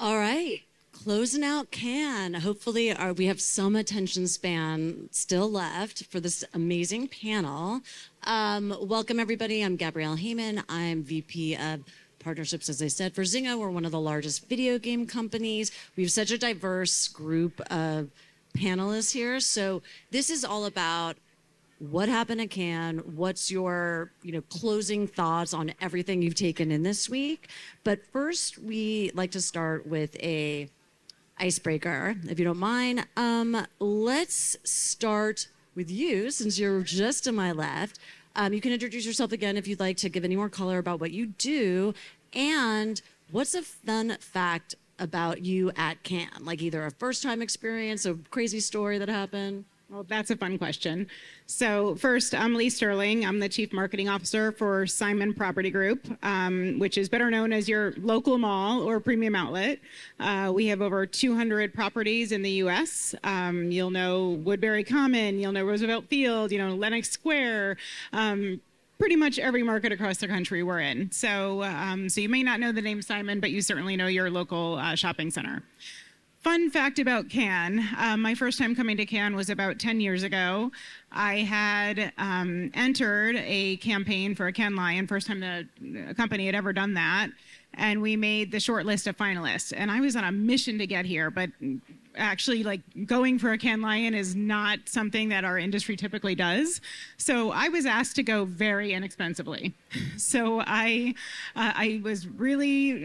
All right, closing out Cannes. Hopefully, we have some attention span still left for this amazing panel. Welcome, everybody. I'm Gabrielle Heyman. I'm VP of Partnerships, as I said, for Zynga. We're one of the largest video game companies. We have such a diverse group of panelists here. So this is all about what happened at Cannes, what's your closing thoughts on everything you've taken in this week. But first, we like to start with a icebreaker, if you don't mind. Let's start with you, since you're just to my left. You can introduce yourself again if you'd like to give any more color about what you do. And what's a fun fact about you at Cannes? Like either a first-time experience, a crazy story that happened? Well, that's a fun question. So first, I'm Lee Sterling. I'm the Chief Marketing Officer for Simon Property Group, which is better known as your local mall or premium outlet. We have over 200 properties in the U.S. You'll know Woodbury Common, you'll know Roosevelt Field, Lenox Square, pretty much every market across the country we're in. So you may not know the name Simon, but you certainly know your local shopping center. Fun fact about Cannes, my first time coming to Cannes was about 10 years ago. I had entered a campaign for a Cannes Lion, first time the company had ever done that, and we made the short list of finalists. And I was on a mission to get here, but actually going for a Cannes Lion is not something that our industry typically does. So I was asked to go very inexpensively. So I was really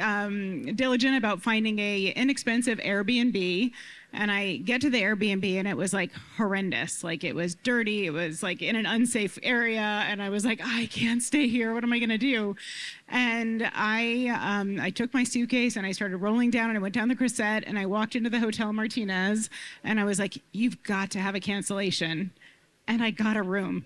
diligent about finding a inexpensive Airbnb. And I get to the Airbnb and it was horrendous. It was dirty. It was in an unsafe area. And I was like, I can't stay here. What am I going to do? And I took my suitcase and I started rolling down and I went down the Crescent and I walked into the Hotel Martinez and I was like, you've got to have a cancellation. And I got a room,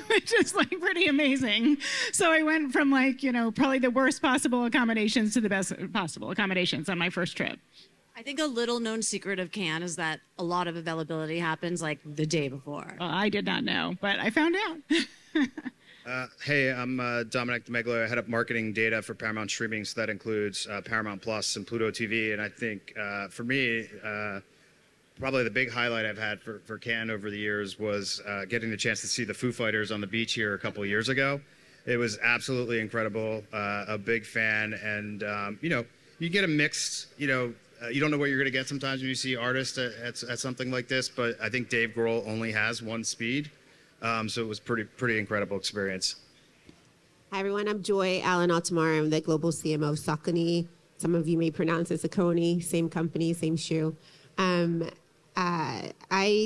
which is pretty amazing. So I went from probably the worst possible accommodations to the best possible accommodations on my first trip. I think a little known secret of Cannes is that a lot of availability happens the day before. Well, I did not know, but I found out. Hey, I'm Domenic, DiMeglio. I head up marketing data for Paramount Streaming, so that includes Paramount Plus and Pluto TV. And I think for me, probably the big highlight I've had for Cannes over the years was getting the chance to see the Foo Fighters on the beach here a couple of years ago. It was absolutely incredible. A big fan, and you get a mixed, you don't know what you're going to get sometimes when you see artists at something like this, but I think Dave Grohl only has one speed, so it was pretty incredible experience. Hi everyone, I'm Joy Allen-Altimare. I'm the global CMO of Saucony. Some of you may pronounce it Saucony, same company, same shoe. I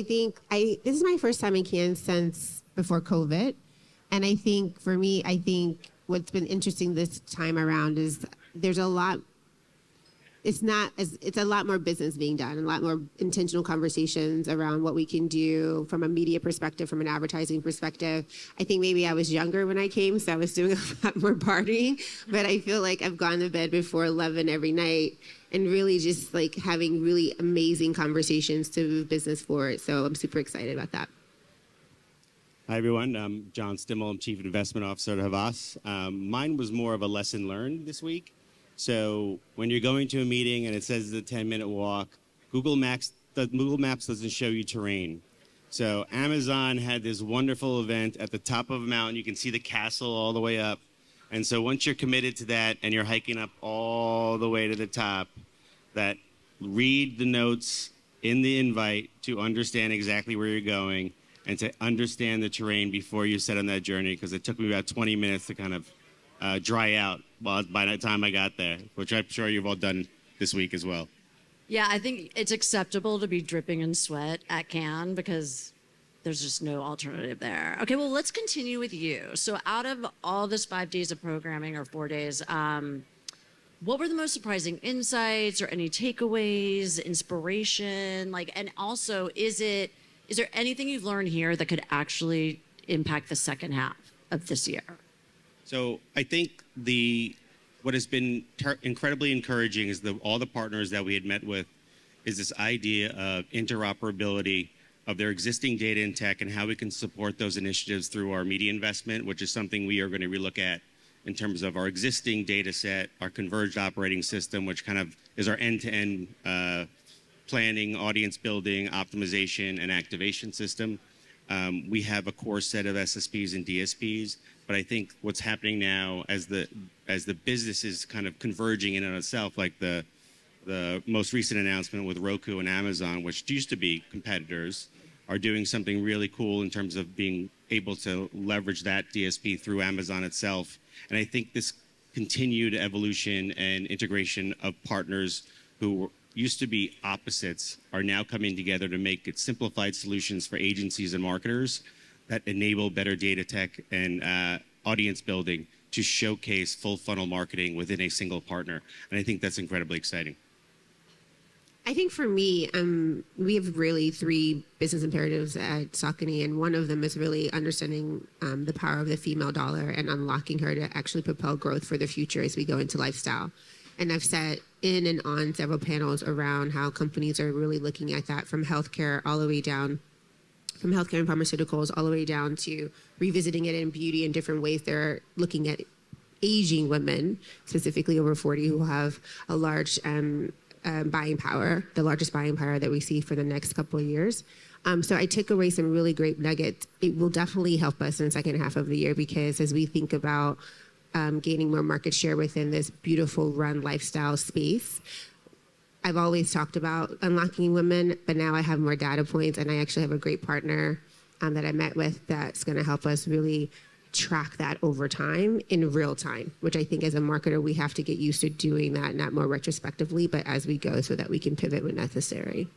think this is my first time in Cannes since before COVID, and I think for me, what's been interesting this time around is there's a lot. It's a lot more business being done, and a lot more intentional conversations around what we can do from a media perspective, from an advertising perspective. I think maybe I was younger when I came, so I was doing a lot more partying, but I feel like I've gone to bed before 11 every night and really just having really amazing conversations to move business forward. So I'm super excited about that. Hi, everyone. I'm John Stimmel. I'm Chief Investment Officer at Havas. Mine was more of a lesson learned this week. So when you're going to a meeting and it says it's a 10-minute walk, Google Maps doesn't show you terrain. So Amazon had this wonderful event at the top of a mountain. You can see the castle all the way up. And so once you're committed to that and you're hiking up all the way to the top, that read the notes in the invite to understand exactly where you're going and to understand the terrain before you set on that journey, because it took me about 20 minutes to kind of dry out by the time I got there, which I'm sure you've all done this week as well. Yeah, I think it's acceptable to be dripping in sweat at Cannes because there's just no alternative there. Okay, well, let's continue with you. So out of all this 5 days of programming or 4 days, what were the most surprising insights or any takeaways, inspiration? And also, is there anything you've learned here that could actually impact the second half of this year? So I think what has been incredibly encouraging is all the partners that we had met with is this idea of interoperability of their existing data and tech and how we can support those initiatives through our media investment, which is something we are going to relook at in terms of our existing data set, our converged operating system, which kind of is our end-to-end planning, audience building, optimization, and activation system. We have a core set of SSPs and DSPs, but I think what's happening now as the business is kind of converging in on itself, like the most recent announcement with Roku and Amazon, which used to be competitors, are doing something really cool in terms of being able to leverage that DSP through Amazon itself. And I think this continued evolution and integration of partners who used to be opposites are now coming together to make it simplified solutions for agencies and marketers that enable better data tech and audience building to showcase full funnel marketing within a single partner. And I think that's incredibly exciting. I think for me, we have really 3 business imperatives at Saucony, and one of them is really understanding the power of the female dollar and unlocking her to actually propel growth for the future as we go into lifestyle. And I've sat in and on several panels around how companies are really looking at that from healthcare all the way down, from healthcare and pharmaceuticals all the way down to revisiting it in beauty in different ways. They're looking at aging women, specifically over 40, who have a large buying power, the largest buying power that we see for the next couple of years. So I took away some really great nuggets. It will definitely help us in the second half of the year, because as we think about gaining more market share within this beautiful run lifestyle space, I've always talked about unlocking women, but now I have more data points, and I actually have a great partner that I met with that's going to help us really track that over time in real time, which I think as a marketer, we have to get used to doing that, not more retrospectively, but as we go, so that we can pivot when necessary.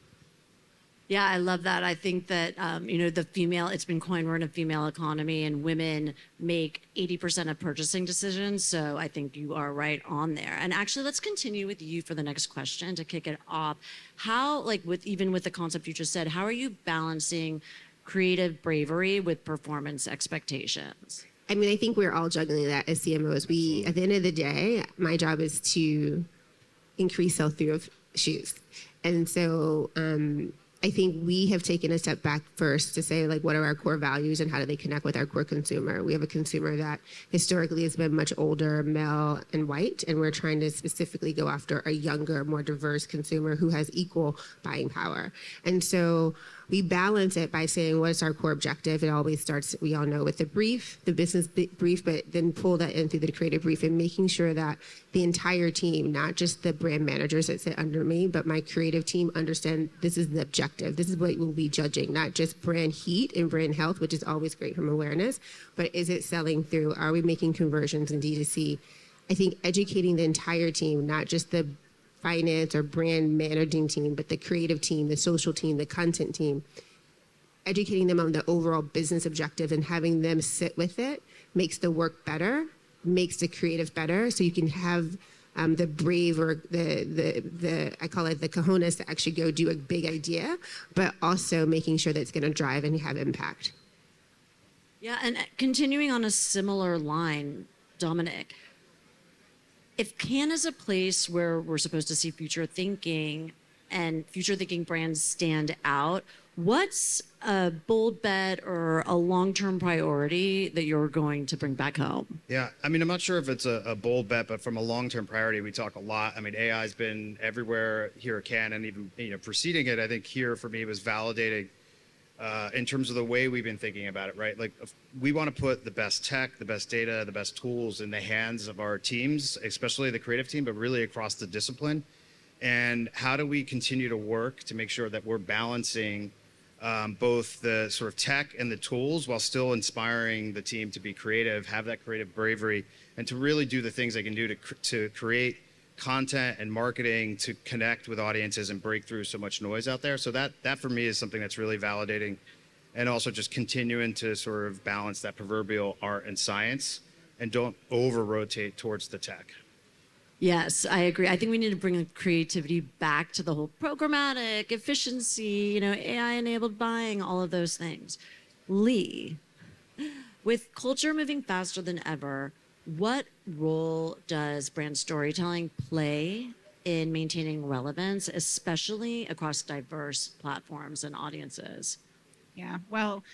Yeah, I love that. I think that, it's been coined, we're in a female economy, and women make 80% of purchasing decisions. So I think you are right on there. And actually, let's continue with you for the next question to kick it off. How, even with the concept you just said, how are you balancing creative bravery with performance expectations? I mean, I think we're all juggling that as CMOs. At the end of the day, my job is to increase sell-through of shoes. And so I think we have taken a step back first to say, what are our core values and how do they connect with our core consumer? We have a consumer that historically has been much older, male, and white, and we're trying to specifically go after a younger, more diverse consumer who has equal buying power. And so we balance it by saying, what is our core objective? It always starts, we all know, with the brief, the business brief, but then pull that in through the creative brief and making sure that the entire team, not just the brand managers that sit under me, but my creative team understand this is the objective. This is what we'll be judging, not just brand heat and brand health, which is always great from awareness, but is it selling through? Are we making conversions in D2C? I think educating the entire team, not just the finance or brand managing team, but the creative team, the social team, the content team, educating them on the overall business objective and having them sit with it makes the work better, makes the creative better, so you can have the brave or the I call it the cojones to actually go do a big idea, but also making sure that it's going to drive and have impact. Yeah, and continuing on a similar line, Domenic, if Cannes is a place where we're supposed to see future thinking and future thinking brands stand out, what's a bold bet or a long-term priority that you're going to bring back home? Yeah, I mean, I'm not sure if it's a bold bet, but from a long-term priority, we talk a lot. I mean, AI's been everywhere here at Cannes, and even preceding it, I think here for me was validating in terms of the way we've been thinking about it, right? We want to put the best tech, the best data, the best tools in the hands of our teams, especially the creative team, but really across the discipline. And how do we continue to work to make sure that we're balancing both the sort of tech and the tools while still inspiring the team to be creative, have that creative bravery, and to really do the things they can do to create content and marketing to connect with audiences and break through so much noise out there. So that for me is something that's really validating, and also just continuing to sort of balance that proverbial art and science and don't over-rotate towards the tech. Yes, I agree. I think we need to bring the creativity back to the whole programmatic, efficiency, AI-enabled buying, all of those things. Lee, with culture moving faster than ever, what role does brand storytelling play in maintaining relevance, especially across diverse platforms and audiences? Yeah, well,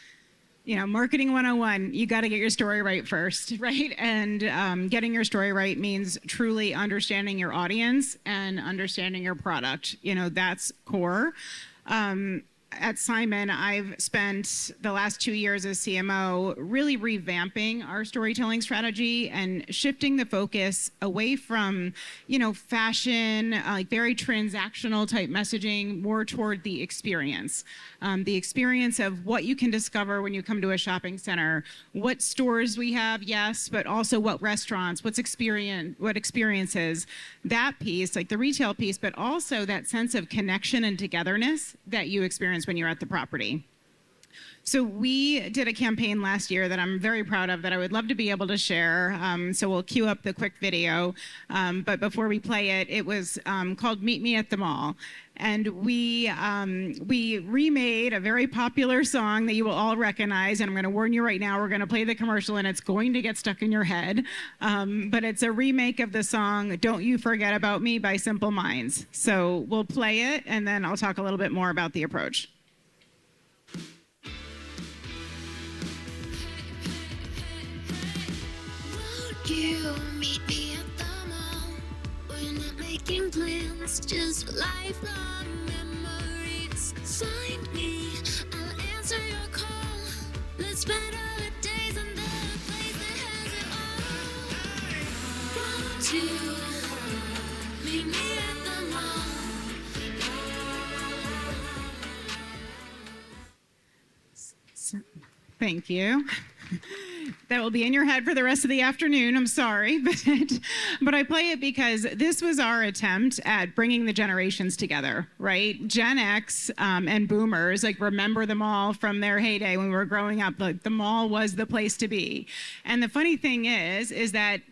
marketing 101, you got to get your story right first, right? And getting your story right means truly understanding your audience and understanding your product. That's core. At Simon, I've spent the last 2 years as CMO really revamping our storytelling strategy and shifting the focus away from, fashion, like very transactional type messaging, more toward the experience of what you can discover when you come to a shopping center, what stores we have, yes, but also what restaurants, what experiences, that piece, like the retail piece, but also that sense of connection and togetherness that you experience when you're at the property. So we did a campaign last year that I'm very proud of that I would love to be able to share. So we'll cue up the quick video. But before we play it, it was called Meet Me at the Mall. And we remade a very popular song that you will all recognize. And I'm going to warn you right now, we're going to play the commercial and it's going to get stuck in your head. But it's a remake of the song Don't You Forget About Me by Simple Minds. So we'll play it and then I'll talk a little bit more about the approach. You meet me at the mall. We're not making plans, just lifelong memories. Find me, I'll answer your call. Let's spend all the days in the place that has it all. Won't you meet me at the mall? Thank you. That will be in your head for the rest of the afternoon. I'm sorry, but I play it because this was our attempt at bringing the generations together, right? Gen X and Boomers, remember the mall from their heyday when we were growing up. The mall was the place to be. And the funny thing is that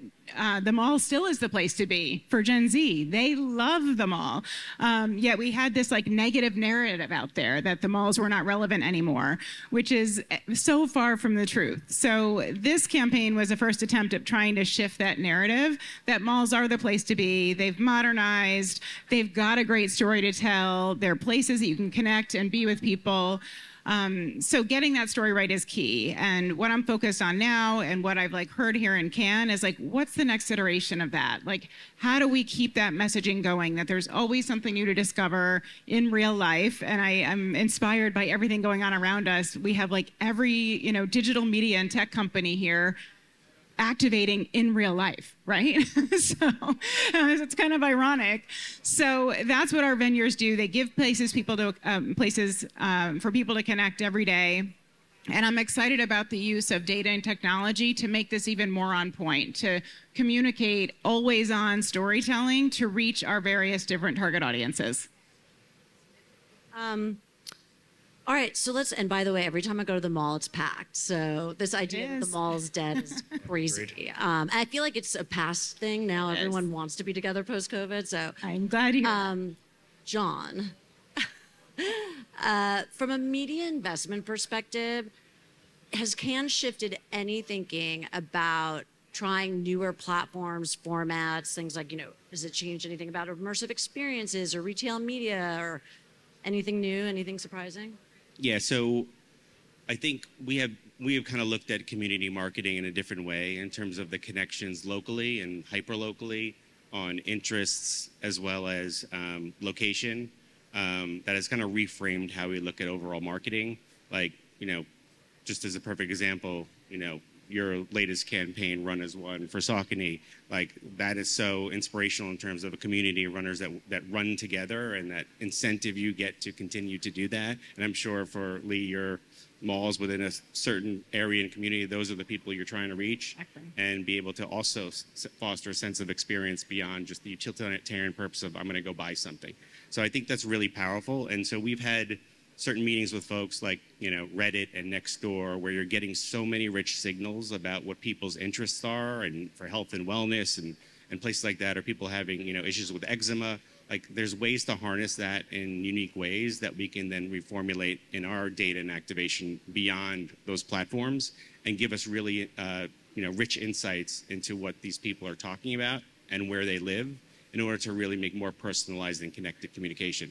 the mall still is the place to be for Gen Z. They love the mall. Yet we had this negative narrative out there that the malls were not relevant anymore, which is so far from the truth. So this campaign was a first attempt at trying to shift that narrative that malls are the place to be. They've modernized. They've got a great story to tell. They're places that you can connect and be with people. So getting that story right is key. And what I'm focused on now and what I've heard here in Cannes is what's the next iteration of that? How do we keep that messaging going, that there's always something new to discover in real life? And I am inspired by everything going on around us. We have every, digital media and tech company here activating in real life, right? So it's kind of ironic. So that's what our vendors do. They give places for people to connect every day. And I'm excited about the use of data and technology to make this even more on point, to communicate always on storytelling to reach our various different target audiences. All right, so and by the way, every time I go to the mall, it's packed. So this idea that the mall is dead is crazy. I feel like it's a past thing now. Everyone wants to be together post-COVID. So I'm glad you. John, from a media investment perspective, has Cannes shifted any thinking about trying newer platforms, formats, things does it change anything about immersive experiences or retail media or anything new, anything surprising? Yeah, so I think we have kind of looked at community marketing in a different way in terms of the connections locally and hyper-locally on interests as well as location. That has kind of reframed how we look at overall marketing. Just as a perfect example, your latest campaign, Run as One for Saucony, that is so inspirational in terms of a community of runners that run together and that incentive you get to continue to do that. And I'm sure for Lee, your malls within a certain area and community, those are the people you're trying to reach. Exactly. And be able to also foster a sense of experience beyond just the utilitarian purpose of I'm going to go buy something. So I think that's really powerful. And so we've had certain meetings with folks like, Reddit and Nextdoor, where you're getting so many rich signals about what people's interests are and for health and wellness and places like that, or people having, issues with eczema. There's ways to harness that in unique ways that we can then reformulate in our data and activation beyond those platforms and give us really, rich insights into what these people are talking about and where they live in order to really make more personalized and connected communication.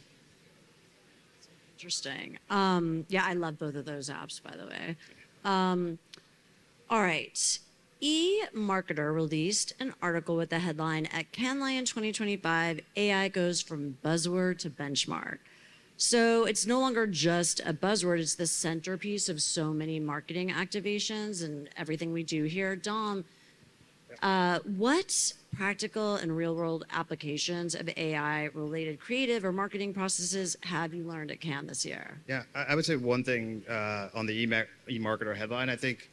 Interesting. Yeah, I love both of those apps, by the way. All right. eMarketer released an article with the headline, "At Cannes Lion 2025, AI goes from buzzword to benchmark." So it's no longer just a buzzword, it's the centerpiece of so many marketing activations and everything we do here. Dom, what practical and real-world applications of AI-related creative or marketing processes have you learned at Cannes this year? Yeah, I would say one thing on the eMarketer headline. I think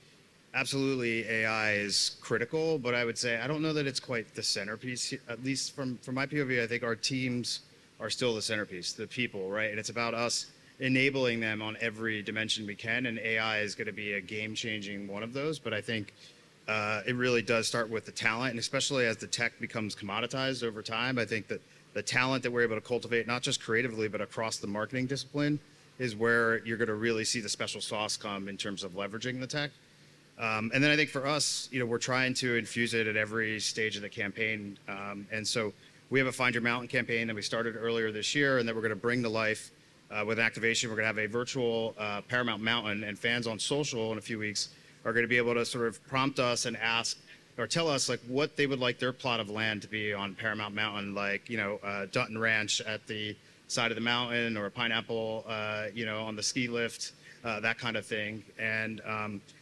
absolutely AI is critical, but I would say I don't know that it's quite the centerpiece. At least from my POV, I think our teams are still the centerpiece, the people, right? And it's about us enabling them on every dimension we can, and AI is going to be a game-changing one of those. But I think it really does start with the talent, and especially as the tech becomes commoditized over time, I think that the talent that we're able to cultivate, not just creatively, but across the marketing discipline, is where you're going to really see the special sauce come in terms of leveraging the tech. And then I think for us, we're trying to infuse it at every stage of the campaign. And so we have a Find Your Mountain campaign that we started earlier this year, and that we're going to bring to life with activation. We're going to have a virtual Paramount Mountain, and fans on social in a few weeks are going to be able to sort of prompt us and ask or tell us like what they would like their plot of land to be on Paramount Mountain, like Dutton Ranch at the side of the mountain, or a pineapple on the ski lift, that kind of thing. And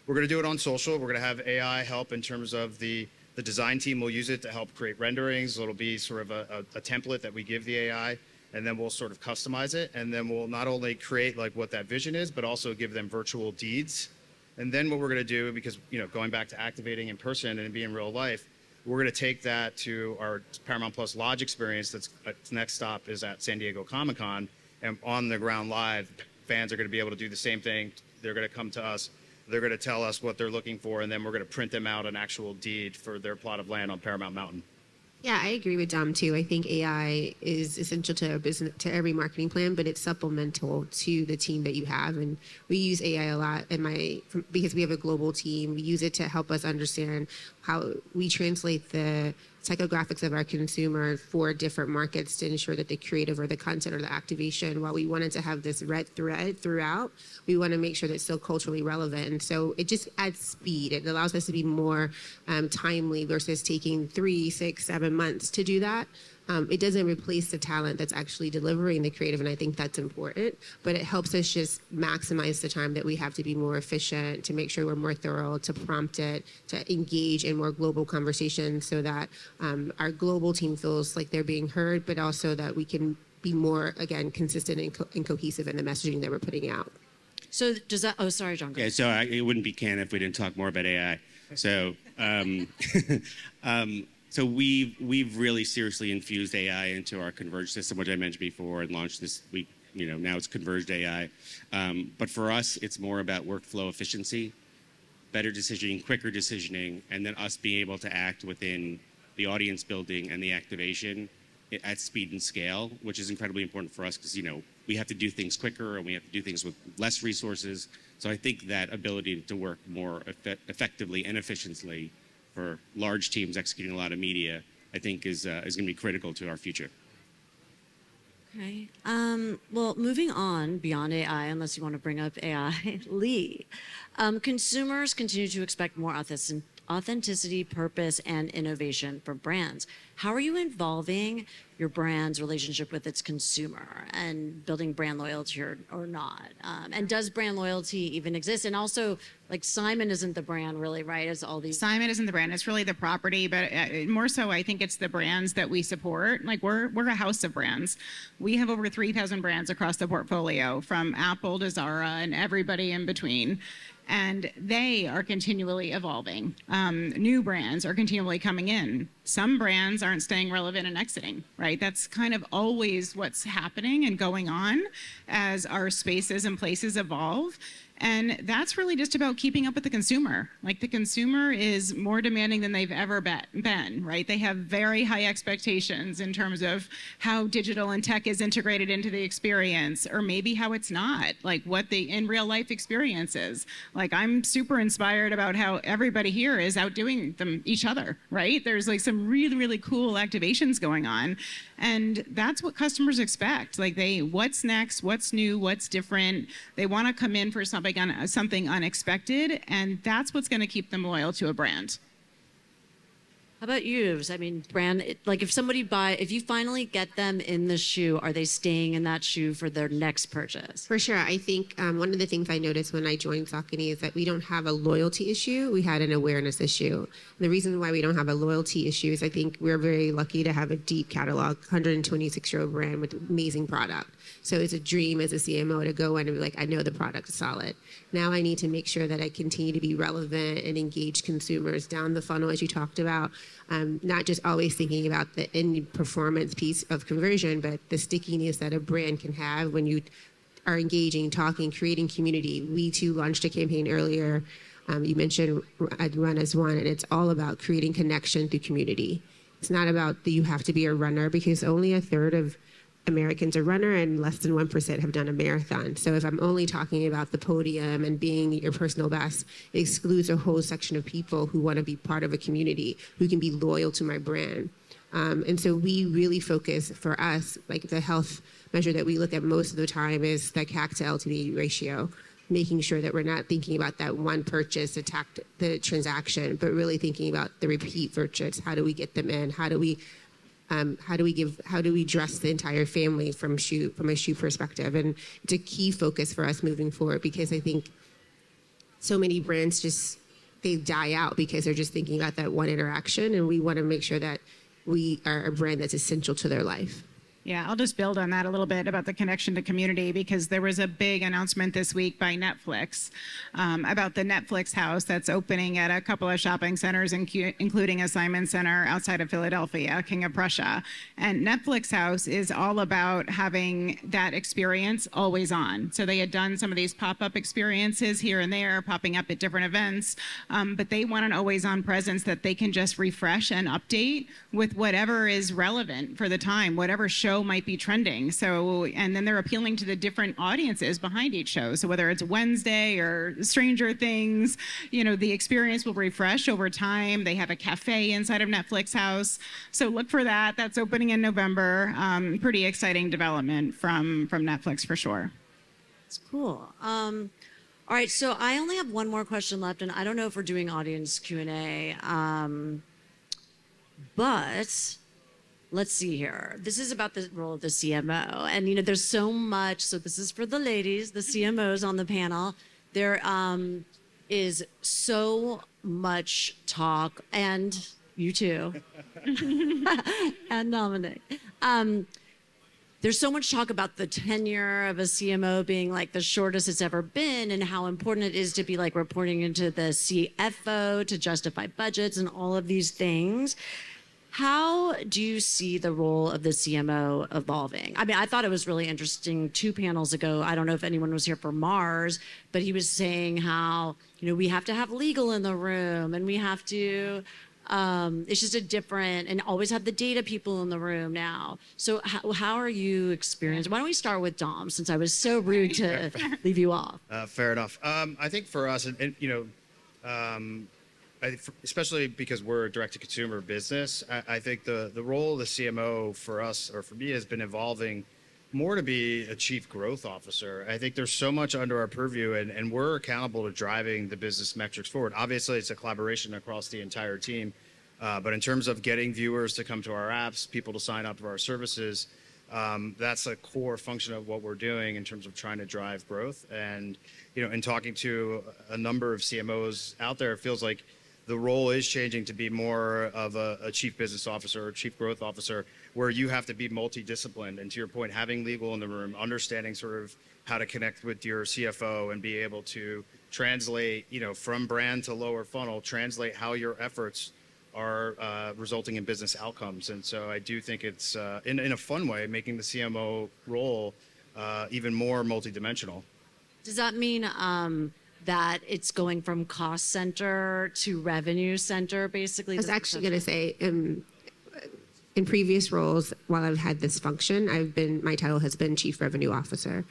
we're going to do it on social. We're going to have AI help in terms of the design team will use it to help create renderings. It'll be sort of a template that we give the AI, and then we'll sort of customize it, and then we'll not only create like what that vision is, but also give them virtual deeds. And then what we're going to do, because going back to activating in person and being real life, we're going to take that to our Paramount Plus Lodge experience. That's next stop is at San Diego Comic-Con, and on the ground live, fans are going to be able to do the same thing. They're going to come to us. They're going to tell us what they're looking for, and then we're going to print them out an actual deed for their plot of land on Paramount Mountain. Yeah, I agree with Dom too. I think AI is essential to a business, to every marketing plan, but it's supplemental to the team that you have. And we use AI a lot because we have a global team. We use it to help us understand how we translate the psychographics of our consumer for different markets to ensure that the creative or the content or the activation, while we wanted to have this red thread throughout, we want to make sure that it's still culturally relevant. And so it just adds speed. It allows us to be more timely versus taking 3, 6, 7 months to do that. It doesn't replace the talent that's actually delivering the creative, and I think that's important, but it helps us just maximize the time that we have to be more efficient, to make sure we're more thorough, to prompt it, to engage in more global conversations so that our global team feels like they're being heard, but also that we can be more, again, consistent and cohesive in the messaging that we're putting out. So does that, oh, sorry, John. Yeah, so it wouldn't be Cannes if we didn't talk more about AI. So, So we've really seriously infused AI into our Converge system, which I mentioned before, and launched this week. Now it's Converged AI. But for us, it's more about workflow efficiency, better decisioning, quicker decisioning, and then us being able to act within the audience building and the activation at speed and scale, which is incredibly important for us because we have to do things quicker and we have to do things with less resources. So I think that ability to work more effectively and efficiently for large teams executing a lot of media, I think is going to be critical to our future. Okay. Well, moving on beyond AI, unless you want to bring up AI, Lee, consumers continue to expect more authenticity, purpose, and innovation from brands. How are you involving your brand's relationship with its consumer and building brand loyalty or not? And does brand loyalty even exist? And also, like, Simon isn't the brand really, right? It's all these. Simon isn't the brand. It's really the property, but more so, I think it's the brands that we support. Like, we're a house of brands. We have over 3,000 brands across the portfolio, from Apple to Zara and everybody in between. And they are continually evolving. New brands are continually coming in. Some brands aren't staying relevant and exiting, right? That's kind of always what's happening and going on as our spaces and places evolve. And that's really just about keeping up with the consumer. Like, the consumer is more demanding than they've ever been, right? They have very high expectations in terms of how digital and tech is integrated into the experience, or maybe how it's not, like what the in real life experience is. Like, I'm super inspired about how everybody here is outdoing each other, right? There's like some really, really cool activations going on. And that's what customers expect. Like, what's next, what's new, what's different. They want to come in for something solving on something unexpected, and that's what's going to keep them loyal to a brand. How about you? I mean, like if you finally get them in the shoe, are they staying in that shoe for their next purchase? For sure. I think one of the things I noticed when I joined Saucony is that we don't have a loyalty issue. We had an awareness issue. And the reason why we don't have a loyalty issue is I think we're very lucky to have a deep catalog, 126-year-old brand with amazing product. So it's a dream as a CMO to go in and be like, I know the product is solid. Now I need to make sure that I continue to be relevant and engage consumers down the funnel, as you talked about. Not just always thinking about the end performance piece of conversion, but the stickiness that a brand can have when you are engaging, talking, creating community. We too launched a campaign earlier. You mentioned Run as One, and it's all about creating connection through community. It's not about that you have to be a runner, because only a third of Americans are runner and less than 1% have done a marathon. So if I'm only talking about the podium and being your personal best, it excludes a whole section of people who want to be part of a community, who can be loyal to my brand. And so we really focus, for us, like the health measure that we look at most of the time is the CAC to LTV ratio, making sure that we're not thinking about that one purchase, the transaction, but really thinking about the repeat purchase. How do we get them in? How do we dress the entire family from a shoe perspective? And it's a key focus for us moving forward, because I think so many brands they die out because they're just thinking about that one interaction, and we want to make sure that we are a brand that's essential to their life. Yeah, I'll just build on that a little bit about the connection to community, because there was a big announcement this week by Netflix about the Netflix house that's opening at a couple of shopping centers, including a Simon Center outside of Philadelphia, King of Prussia. And Netflix house is all about having that experience always on. So they had done some of these pop-up experiences here and there, popping up at different events, but they want an always-on presence that they can just refresh and update with whatever is relevant for the time, whatever show might be trending. So, and then they're appealing to the different audiences behind each show. So whether it's Wednesday or Stranger Things, the experience will refresh over time. They have a cafe inside of Netflix house. So look for that. That's opening in November. Pretty exciting development from Netflix for sure. It's cool. All right, so I only have one more question left, and I don't know if we're doing audience Q&A, but let's see here. This is about the role of the CMO. And, there's so much. So this is for the ladies, the CMOs on the panel. There is so much talk, and you too, and Domenic. There's so much talk about the tenure of a CMO being like the shortest it's ever been, and how important it is to be like reporting into the CFO to justify budgets and all of these things. How do you see the role of the CMO evolving? I mean, I thought it was really interesting 2 panels ago. I don't know if anyone was here for Mars, but he was saying how, we have to have legal in the room, and we have to, it's just a different, and always have the data people in the room now. So how are you experiencing? Why don't we start with Dom, since I was so rude to leave you off? Fair enough. I think for us, especially because we're a direct-to-consumer business, I think the role of the CMO for us, or for me, has been evolving more to be a chief growth officer. I think there's so much under our purview, and we're accountable to driving the business metrics forward. Obviously, it's a collaboration across the entire team, but in terms of getting viewers to come to our apps, people to sign up for our services, that's a core function of what we're doing in terms of trying to drive growth. And, in talking to a number of CMOs out there, it feels like the role is changing to be more of a chief business officer or chief growth officer, where you have to be multidisciplined. And to your point, having legal in the room, understanding sort of how to connect with your CFO and be able to translate, from brand to lower funnel, translate how your efforts are resulting in business outcomes. And so I do think it's, in a fun way, making the CMO role even more multidimensional. Does that mean that it's going from cost center to revenue center, basically? I was actually going to say, in previous roles, while I've had this function, my title has been Chief Revenue Officer.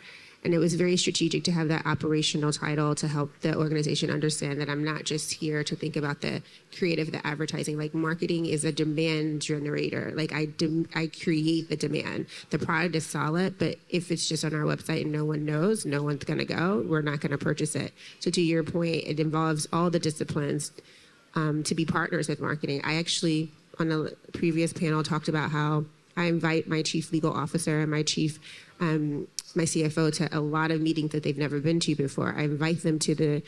And it was very strategic to have that operational title to help the organization understand that I'm not just here to think about the creative, the advertising. Like, marketing is a demand generator. Like, I create the demand. The product is solid, but if it's just on our website and no one knows, no one's going to go, we're not going to purchase it. So to your point, it involves all the disciplines to be partners with marketing. I actually, on a previous panel, talked about how I invite my chief legal officer and my CFO to a lot of meetings that they've never been to before. I invite them to the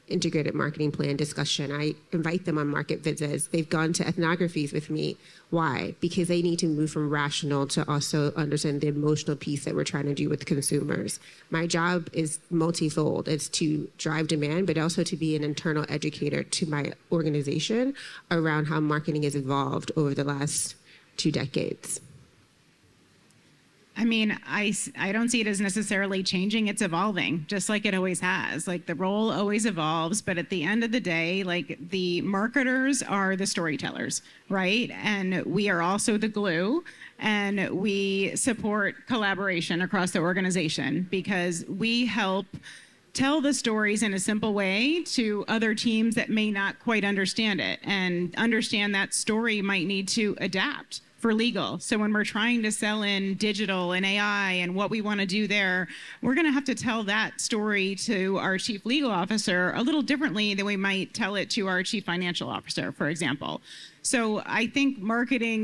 integrated marketing plan discussion. I invite them on market visits. They've gone to ethnographies with me. Why? Because they need to move from rational to also understand the emotional piece that we're trying to do with consumers. My job is multifold. It's to drive demand, but also to be an internal educator to my organization around how marketing has evolved over the last 2 decades. I mean, I don't see it as necessarily changing. It's evolving, just like it always has. Like, the role always evolves, but at the end of the day, like, the marketers are the storytellers, right? And we are also the glue, and we support collaboration across the organization because we help tell the stories in a simple way to other teams that may not quite understand it, and understand that story might need to adapt for legal. So when we're trying to sell in digital and AI and what we want to do there, we're going to have to tell that story to our chief legal officer a little differently than we might tell it to our chief financial officer, for example. So I think marketing,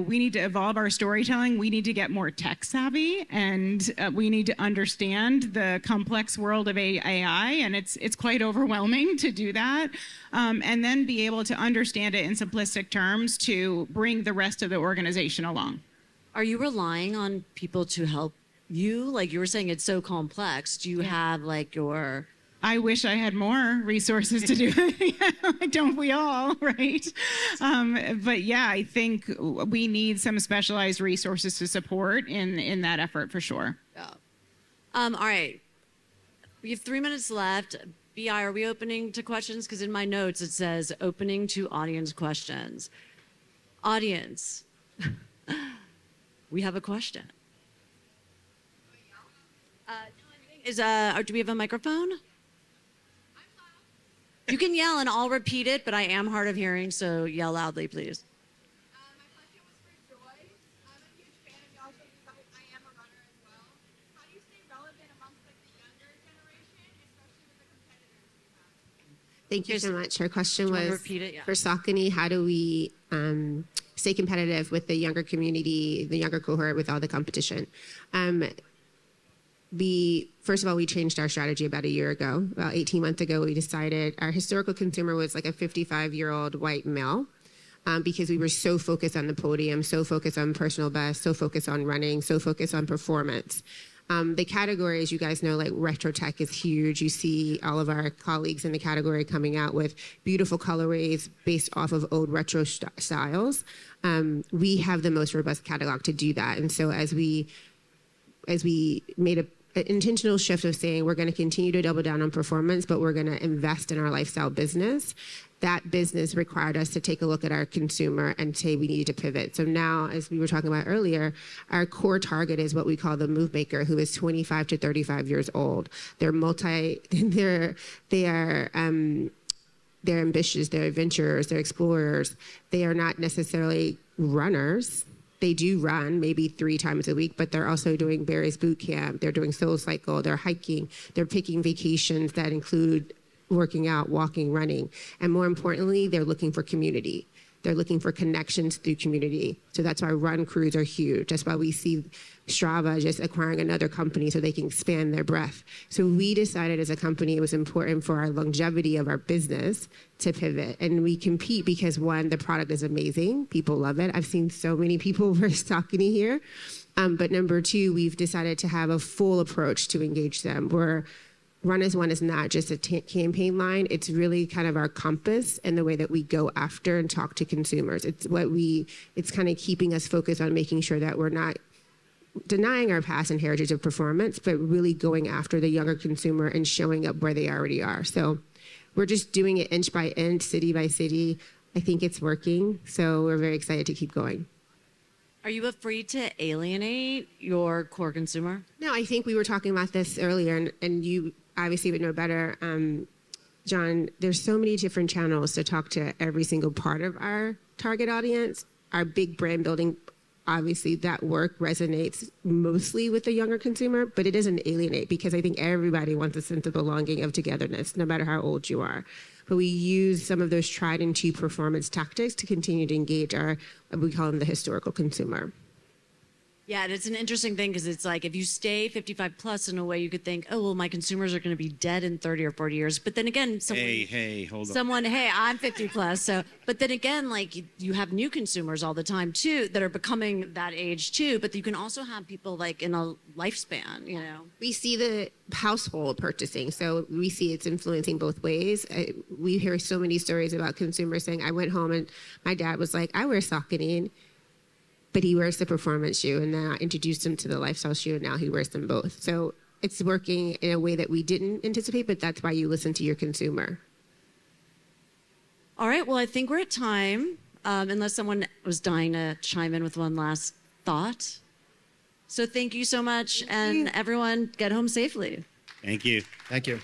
we need to evolve our storytelling. We need to get more tech savvy, and we need to understand the complex world of AI, and it's quite overwhelming to do that, and then be able to understand it in simplistic terms to bring the rest of the organization along. Are you relying on people to help you? Like you were saying, it's so complex. Do you have like your... I wish I had more resources to do it. Don't we all, right? But yeah, I think we need some specialized resources to support in that effort for sure. Yeah. All right. We have 3 minutes left. BI, are we opening to questions? Because in my notes it says opening to audience questions. Audience, we have a question. Do we have a microphone? You can yell and I'll repeat it, but I am hard of hearing, so yell loudly, please. My question was for Joy. I'm a huge fan of y'all, so I am a runner as well. How do you stay relevant amongst like the younger generation, especially with the competitors you have? Thank you so much. Her question Do you wanna was repeat it? Yeah. for Saucony, how do we stay competitive with the younger community, the younger cohort, with all the competition? First of all, we changed our strategy about a year ago. About 18 months ago, we decided our historical consumer was like a 55-year-old white male, because we were so focused on the podium, so focused on personal best, so focused on running, so focused on performance. The category, as you guys know, like retro tech is huge. You see all of our colleagues in the category coming out with beautiful colorways based off of old retro styles. We have the most robust catalog to do that. And so as we made an intentional shift of saying we're going to continue to double down on performance, but we're going to invest in our lifestyle business, that business required us to take a look at our consumer and say we need to pivot. So now, as we were talking about earlier, our core target is what we call the move maker, who is 25 to 35 years old. They're ambitious, they're adventurers, they're explorers. They are not necessarily runners. They do run maybe 3 times a week, but they're also doing Barry's boot camp. They're doing Soul Cycle. They're hiking. They're picking vacations that include working out, walking, running. And more importantly, they're looking for community. They're looking for connections through community. So that's why run crews are huge. That's why we see Strava just acquiring another company so they can expand their breadth. So we decided as a company it was important for our longevity of our business to pivot. And we compete because, one, the product is amazing. People love it. I've seen so many people wear Saucony here. But number 2, we've decided to have a full approach to engage them. Run as One is not just a campaign line. It's really kind of our compass and the way that we go after and talk to consumers. It's kind of keeping us focused on making sure that we're not denying our past and heritage of performance, but really going after the younger consumer and showing up where they already are. So we're just doing it inch by inch, city by city. I think it's working. So we're very excited to keep going. Are you afraid to alienate your core consumer? No, I think we were talking about this earlier, and you obviously would know better, John. There's so many different channels to talk to every single part of our target audience. Our big brand building, obviously, that work resonates mostly with the younger consumer, but it doesn't alienate because I think everybody wants a sense of belonging, of togetherness, no matter how old you are. But we use some of those tried and true performance tactics to continue to engage we call them the historical consumer. Yeah, and it's an interesting thing because it's like if you stay 55 plus in a way, you could think, oh, well, my consumers are going to be dead in 30 or 40 years. But then again, hey, I'm 50 plus. So, but then again, like you have new consumers all the time too that are becoming that age too. But you can also have people like in a lifespan, you know. We see the household purchasing, so we see it's influencing both ways. We hear so many stories about consumers saying, I went home and my dad was like, I wear Saucony, but he wears the performance shoe, and then I introduced him to the lifestyle shoe, and now he wears them both. So it's working in a way that we didn't anticipate, but that's why you listen to your consumer. All right, well, I think we're at time, unless someone was dying to chime in with one last thought. So thank you so much, and everyone get home safely. Thank you. Thank you.